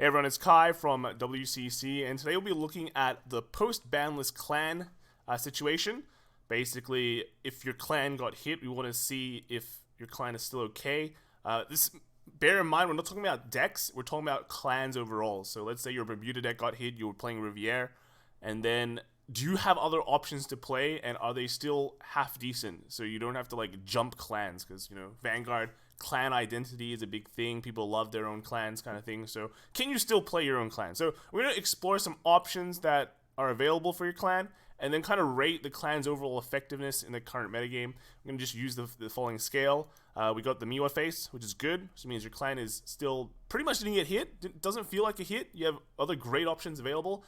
Hey everyone, it's Kai from WCC, and today we'll be looking at the post-banlist clan situation. Basically, if your clan got hit, we want to see if your clan is still okay. Bear in mind, we're not talking about decks, we're talking about clans overall. So let's say your Bermuda deck got hit, you were playing Riviere, and then do you have other options to play, and are they still half decent? So you don't have to like jump clans, because Vanguard clan identity is a big thing. People love their own clans, kind of thing. So can you still play your own clan? So we're gonna explore some options that are available for your clan, and then kind of rate the clan's overall effectiveness in the current metagame. I'm gonna just use the following scale. We got the Miwa face, which is good, which means your clan is still pretty much didn't get hit. It doesn't feel like a hit. You have other great options available.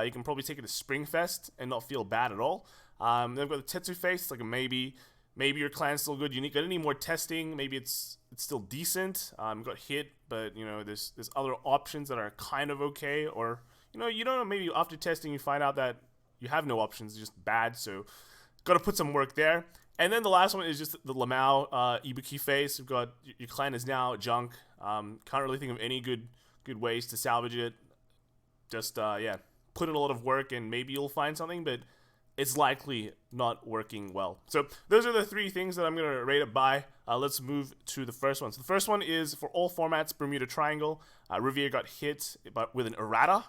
You can probably take it to Springfest and not feel bad at all. Then we've got the Tetsu face, like a maybe. Maybe your clan's still good. You got any more testing? Maybe it's still decent. Got hit, but there's other options that are kind of okay, or you don't know. Maybe after testing you find out that you have no options, it's just bad. So got to put some work there. And then the last one is just the Lamau Ibuki face. We've got your clan is now junk. Can't really think of any good ways to salvage it. Just put in a lot of work and maybe you'll find something, but it's likely not working well. So those are the three things that I'm going to rate it by. Let's move to the first one. So the first one is for all formats, Bermuda Triangle. Riviere got hit but with an errata.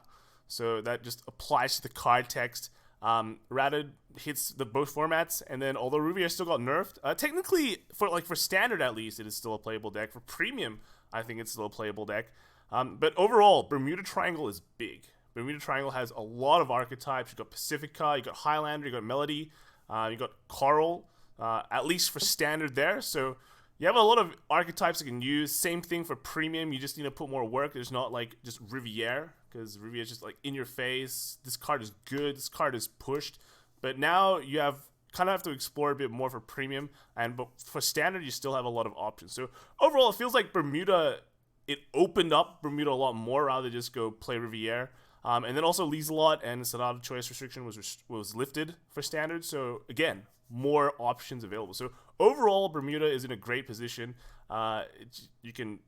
So that just applies to the card text. Errata hits both formats, and then although Riviere still got nerfed, technically for standard at least, it is still a playable deck. For premium, I think it's still a playable deck. But overall, Bermuda Triangle is big. Bermuda Triangle has a lot of archetypes. You got Pacifica, you got Highlander, you got Melody, you got Coral, at least for standard there. So you have a lot of archetypes you can use. Same thing for premium. You just need to put more work. There's not like just Riviere, because Riviere is just like in your face. This card is good. This card is pushed. But now you kind of have to explore a bit more for premium. But for standard, you still have a lot of options. So overall, it feels like Bermuda, it opened up Bermuda a lot more rather than just go play Riviere. And then also Lieselot and Sonata choice restriction was lifted for standard. So again, more options available. So overall, Bermuda is in a great position. You can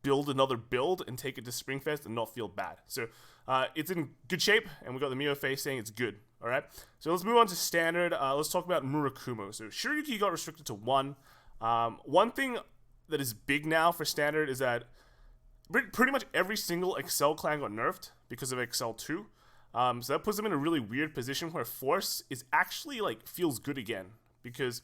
build another build and take it to Springfest and not feel bad. So it's in good shape, and we got the Mio face saying it's good. All right. So let's move on to standard. Let's talk about Murakumo. So Shiryuki got restricted to 1. One thing that is big now for standard is that pretty much every single Excel clan got nerfed because of Excel 2. So that puts them in a really weird position where Force is actually feels good again, because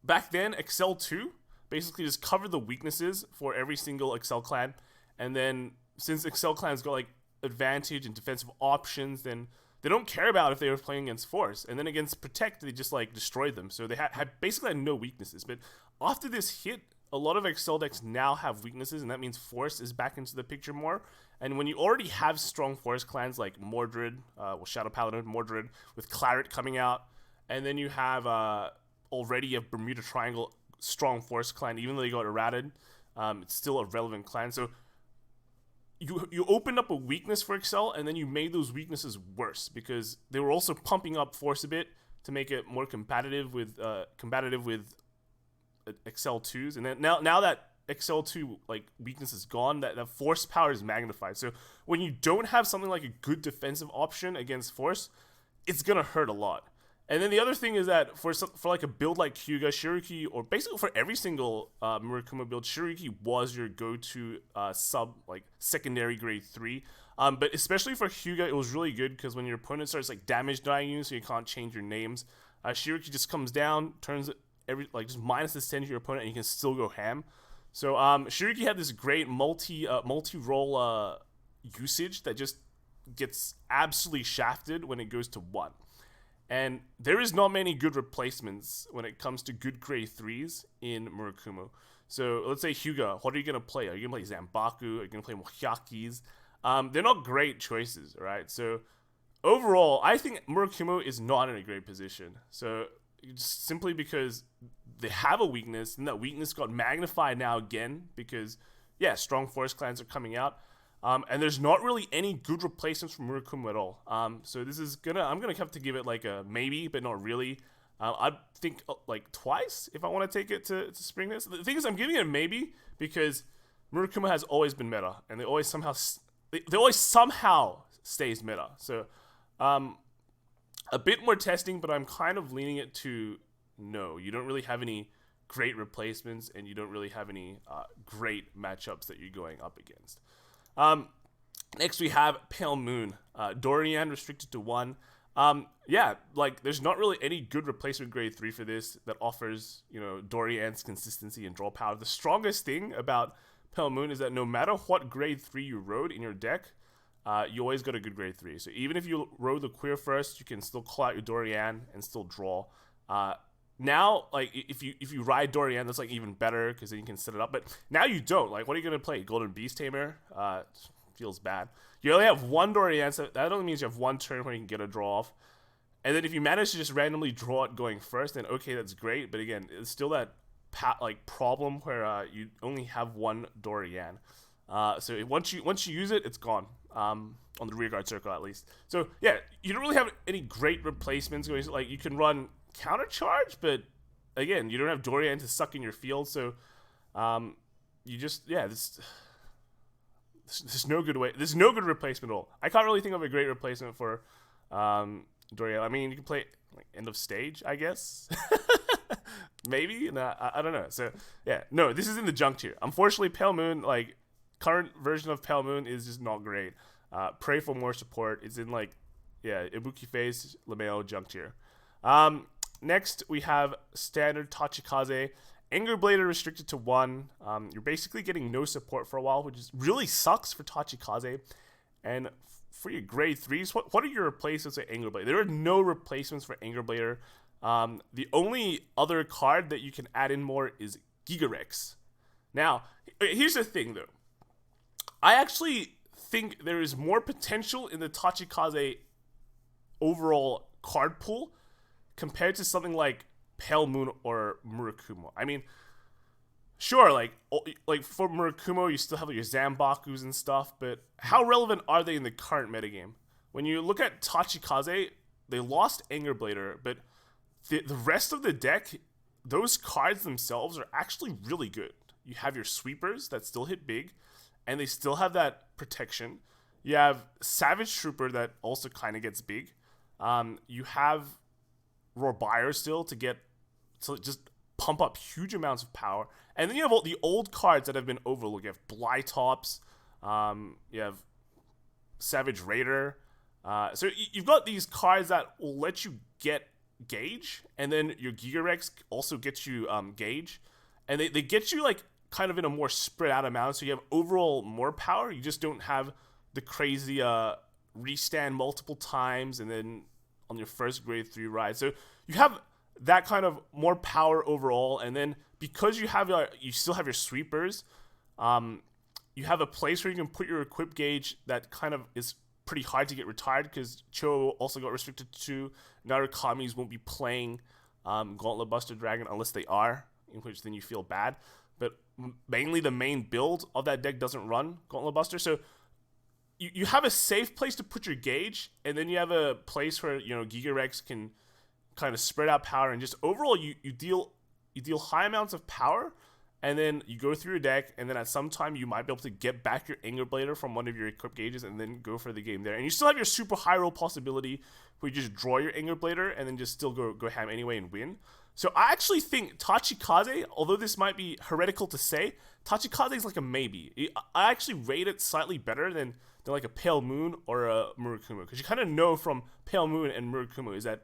back then Excel 2 basically just covered the weaknesses for every single Excel clan, and then since Excel clans got advantage and defensive options, then they don't care about if they were playing against Force, and then against Protect they just destroyed them. So they had basically no weaknesses. But after this hit, a lot of Excel decks now have weaknesses, and that means Force is back into the picture more. And when you already have strong Force clans like Mordred, Shadow Paladin, Mordred, with Claret coming out, and then you have already a Bermuda Triangle strong Force clan, even though they got errated, it's still a relevant clan. So you opened up a weakness for Excel, and then you made those weaknesses worse, because they were also pumping up Force a bit to make it more competitive with Excel 2s, and then now that Excel 2 weakness is gone, that Force power is magnified. So when you don't have something like a good defensive option against Force, it's gonna hurt a lot. And then the other thing is that for a build like Hyuga, Shiryuki, or basically for every single Murakumo build, Shiryuki was your go-to secondary grade 3. But especially for Hyuga, it was really good because when your opponent starts damage dying you, so you can't change your names, Shiryuki just comes down, turns just minus this 10 to your opponent, and you can still go ham. So Shiryuki had this great multi-role usage that just gets absolutely shafted when it goes to 1. And there is not many good replacements when it comes to good grade 3s in Murakumo. So let's say Hyuga, what are you going to play? Are you going to play Zanbaku? Are you going to play Mohyakis? They're not great choices, right? So overall, I think Murakumo is not in a great position. So simply because they have a weakness, and that weakness got magnified now again because, strong Force clans are coming out. And there's not really any good replacements for Murakumo at all. So this is I'm gonna have to give it a maybe, but not really. I'd think twice if I want to take it to Springfest. The thing is, I'm giving it a maybe because Murakumo has always been meta, and they always somehow stays meta. So, a bit more testing, but I'm kind of leaning it to no. You don't really have any great replacements, and you don't really have any great matchups that you're going up against. Next, we have Pale Moon. Dorian restricted to 1. Yeah, like, there's not really any good replacement grade 3 for this that offers, Dorian's consistency and draw power. The strongest thing about Pale Moon is that no matter what grade 3 you rode in your deck, you always got a good grade 3. So even if you rode the Queer first, you can still call out your Dorian and still draw. Now, like, if you ride Dorian, that's, like, even better, because then you can set it up. But now you don't. Like, what are you going to play? Golden Beast Tamer? Feels bad. You only have 1 Dorian, so that only means you have 1 turn where you can get a draw off. And then if you manage to just randomly draw it going first, then okay, that's great. But again, it's still that problem where you only have 1 Dorian. So once you use it, it's gone. On the rearguard circle at least. So yeah, you don't really have any great replacements going. Like, you can run counter charge, but again, you don't have Dorian to suck in your field. So you just there's no good way. There's no good replacement at all. I can't really think of a great replacement for Dorian. I mean, you can play like end of stage, I guess. Maybe. No, I don't know. So yeah, no, this is in the junk tier. Unfortunately, Pale Moon, like, current version of Pale Moon is just not great. Pray for more support. It's in, like, Ibuki Phase, Lameo, junk tier. Next, we have standard Tachikaze. Anger Blader restricted to 1. You're basically getting no support for a while, which really sucks for Tachikaze. And for your grade 3s, what are your replacements for Anger Blader? There are no replacements for Anger Blader. The only other card that you can add in more is Gigarex. Now, here's the thing, though. I actually think there is more potential in the Tachikaze overall card pool compared to something like Pale Moon or Murakumo. I mean, sure, like for Murakumo, you still have your Zambakus and stuff, but how relevant are they in the current metagame? When you look at Tachikaze, they lost Anger Blader, but the rest of the deck, those cards themselves are actually really good. You have your sweepers that still hit big, and they still have that protection. You have Savage Trooper that also kind of gets big. You have Rorbire still to just pump up huge amounts of power. And then you have all the old cards that have been overlooked. You have Blytops. You have Savage Raider. So you've got these cards that will let you get Gauge. And then your Gigarex also gets you Gauge. And they get you, like, kind of in a more spread out amount. So you have overall more power. You just don't have the crazy restand multiple times and then on your first grade 3 ride. So you have that kind of more power overall, and then because you still have your sweepers, you have a place where you can put your equip gauge that kind of is pretty hard to get retired, because Cho also got restricted to Narukami's won't be playing Gauntlet Buster Dragon unless they are, in which then you feel bad. But mainly the main build of that deck doesn't run Gauntlet Buster, so you have a safe place to put your gauge, and then you have a place where Gigarex can kind of spread out power, and just overall you deal high amounts of power, and then you go through your deck, and then at some time you might be able to get back your Anger Blader from one of your equipped gauges and then go for the game there. And you still have your super high roll possibility where you just draw your Anger Blader and then just still go ham anyway and win. So I actually think Tachikaze, although this might be heretical to say, Tachikaze is like a maybe. I actually rate it slightly better than like a Pale Moon or a Murakumo, because you kind of know from Pale Moon and Murakumo is that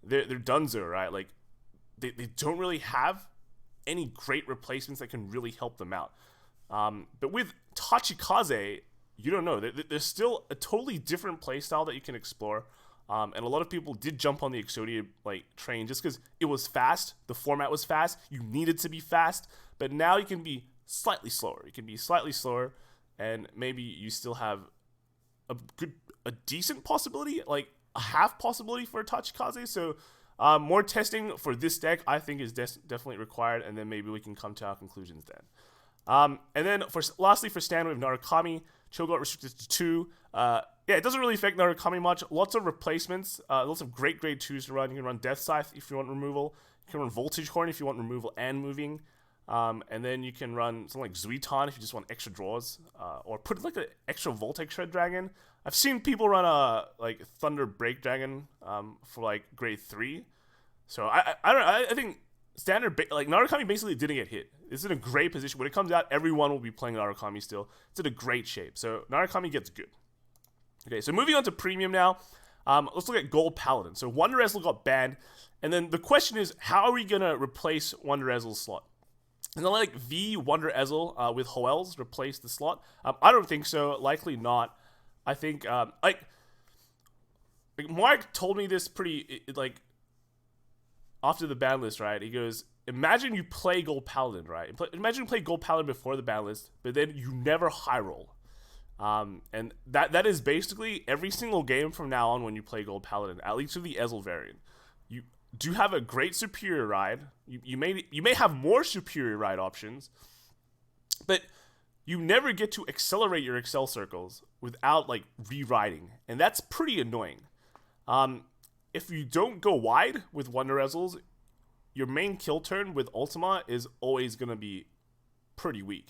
they're donezo, right? Like they don't really have any great replacements that can really help them out. But with Tachikaze, you don't know. There's still a totally different playstyle that you can explore. And a lot of people did jump on the Exodia train just because it was fast. The format was fast. You needed to be fast. But now you can be slightly slower. You can be slightly slower, and maybe you still have a decent possibility, like a half possibility for Tachikaze. So more testing for this deck, I think, is definitely required, and then maybe we can come to our conclusions then. And then lastly for stand, we have Narukami. Cho got restricted to 2. Yeah, it doesn't really affect Narukami much. Lots of replacements, lots of great grade 2s to run. You can run Death Scythe if you want removal. You can run Voltage Horn if you want removal and moving. And then you can run something like Zuiton if you just want extra draws, or put like an extra Voltec Shred Dragon. I've seen people run a like Thunder Break Dragon for like grade 3. So I think standard like Narukami basically didn't get hit. It's in a great position. When it comes out, everyone will be playing Narukami still. It's in a great shape. So Narukami gets good. Okay, so moving on to premium now. Let's look at Gold Paladin. So Wonder Ezel got banned, and then the question is, how are we gonna replace Wonder Ezel's slot? And then like V Wonder Ezel with Hoel's replace the slot? I don't think so. Likely not. I think like Mark told me this pretty like after the ban list, right? He goes, imagine you play Gold Paladin, right? Imagine you play Gold Paladin before the ban list, but then you never high roll. And that is basically every single game from now on when you play Gold Paladin, at least with the Ezel variant. You do have a great superior ride. You may have more superior ride options, but you never get to accelerate your Excel circles without like re-riding, and that's pretty annoying. If you don't go wide with Wonder Ezels, your main kill turn with Ultima is always gonna be pretty weak,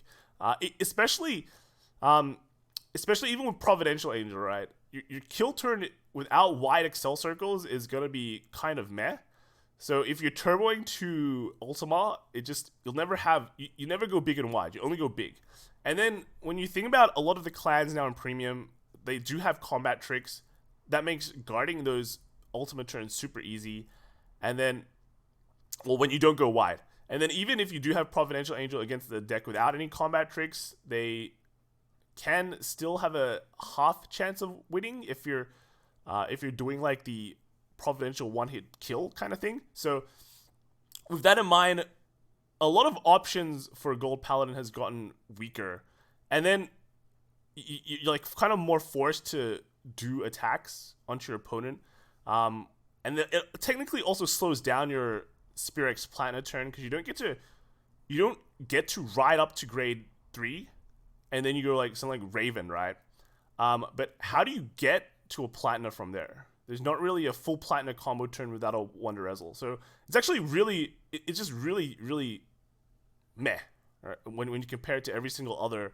especially even with Providential Angel, right? Your kill turn without wide Excel circles is gonna be kind of meh. So if you're turboing to Ultima, you'll never have you never go big and wide. You only go big. And then when you think about a lot of the clans now in premium, they do have combat tricks that makes guarding those Ultima turns super easy. And then, well, when you don't go wide, and then even if you do have Providential Angel against the deck without any combat tricks, they can still have a half chance of winning if you're doing like the Providential one-hit kill kind of thing. So with that in mind, a lot of options for Gold Paladin has gotten weaker, and then you're like kind of more forced to do attacks onto your opponent, and it technically also slows down your Spirex Platinum turn because you don't get to ride up to grade 3, and then you go like something like Raven, right? But how do you get to a Platinum from there? There's not really a full Platinum combo turn without a Wonder Ezel, so it's actually really, it's just really, really meh, right? When you compare it to every single other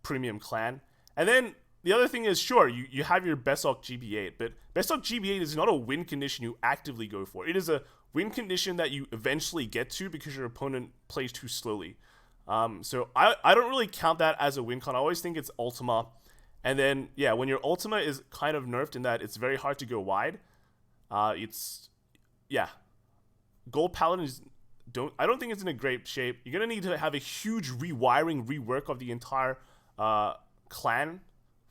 premium clan. And then the other thing is, sure, you have your Besok GB8, but Besok GB8 is not a win condition you actively go for. It is a win condition that you eventually get to because your opponent plays too slowly. So I don't really count that as a win con. I always think it's Ultima. And then, yeah, when your Ultima is kind of nerfed in that it's very hard to go wide, Gold Paladin is... I don't think it's in a great shape. You're going to need to have a huge rework of the entire clan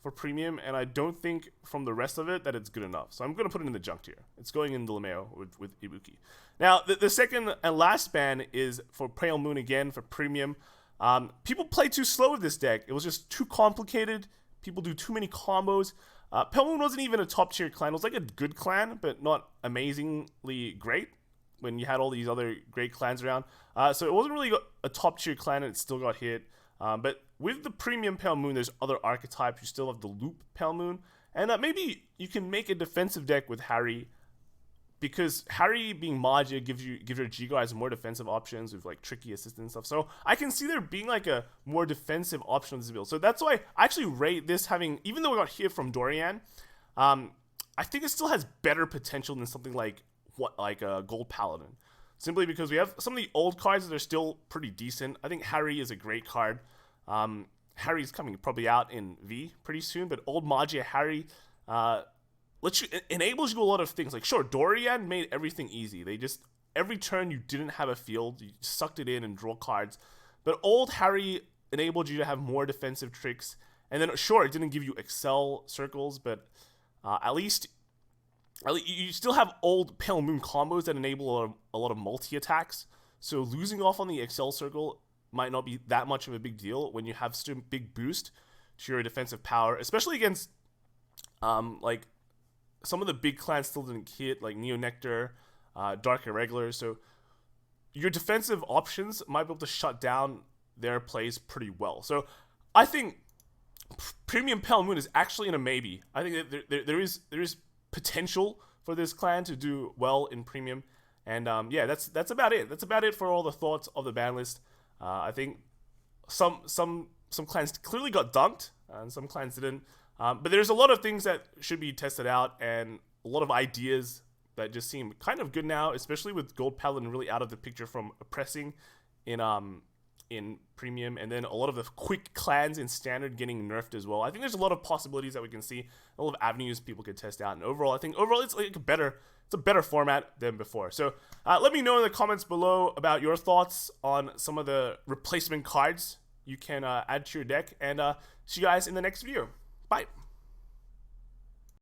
for premium, and I don't think from the rest of it that it's good enough. So I'm going to put it in the junk tier. It's going in the Lameo with Ibuki. Now, the second and last ban is for Pale Moon again for premium. People play too slow with this deck. It was just too complicated. People do too many combos. Pale Moon wasn't even a top tier clan. It was like a good clan, but not amazingly great when you had all these other great clans around. So it wasn't really a top tier clan, and it still got hit. But with the premium Pale Moon, there's other archetypes. You still have the Loop Pale Moon. And maybe you can make a defensive deck with Harry, because Harry being Magia gives your G guys more defensive options with like tricky assist and stuff. So I can see there being like a more defensive option on this build. So that's why I actually rate this having, even though it got hit from Dorian, I think it still has better potential than something like a Gold Paladin. Simply because we have some of the old cards that are still pretty decent. I think Harry is a great card. Harry's coming probably out in V pretty soon, but old Magia Harry enables you a lot of things. Like, sure, Dorian made everything easy. They just, every turn you didn't have a field, you sucked it in and draw cards. But old Harry enabled you to have more defensive tricks. And then, sure, it didn't give you Excel circles, but at least you still have old Pale Moon combos that enable a lot of multi-attacks. So losing off on the Excel circle might not be that much of a big deal when you have such a big boost to your defensive power, especially against like some of the big clans still didn't hit, like Neo Nectar, Dark Irregular. So your defensive options might be able to shut down their plays pretty well. So I think Premium Pale Moon is actually in a maybe. I think that there is potential for this clan to do well in premium. And yeah, that's about it. That's about it for all the thoughts of the ban list. I think some clans clearly got dunked, and some clans didn't. But there's a lot of things that should be tested out, and a lot of ideas that just seem kind of good now, especially with Gold Paladin really out of the picture from oppressing in premium, and then a lot of the quick clans in standard getting nerfed as well. I think there's a lot of possibilities that we can see, a lot of avenues people could test out, and overall it's like it's a better format than before. So let me know in the comments below about your thoughts on some of the replacement cards you can add to your deck, and see you guys in the next video. Bye.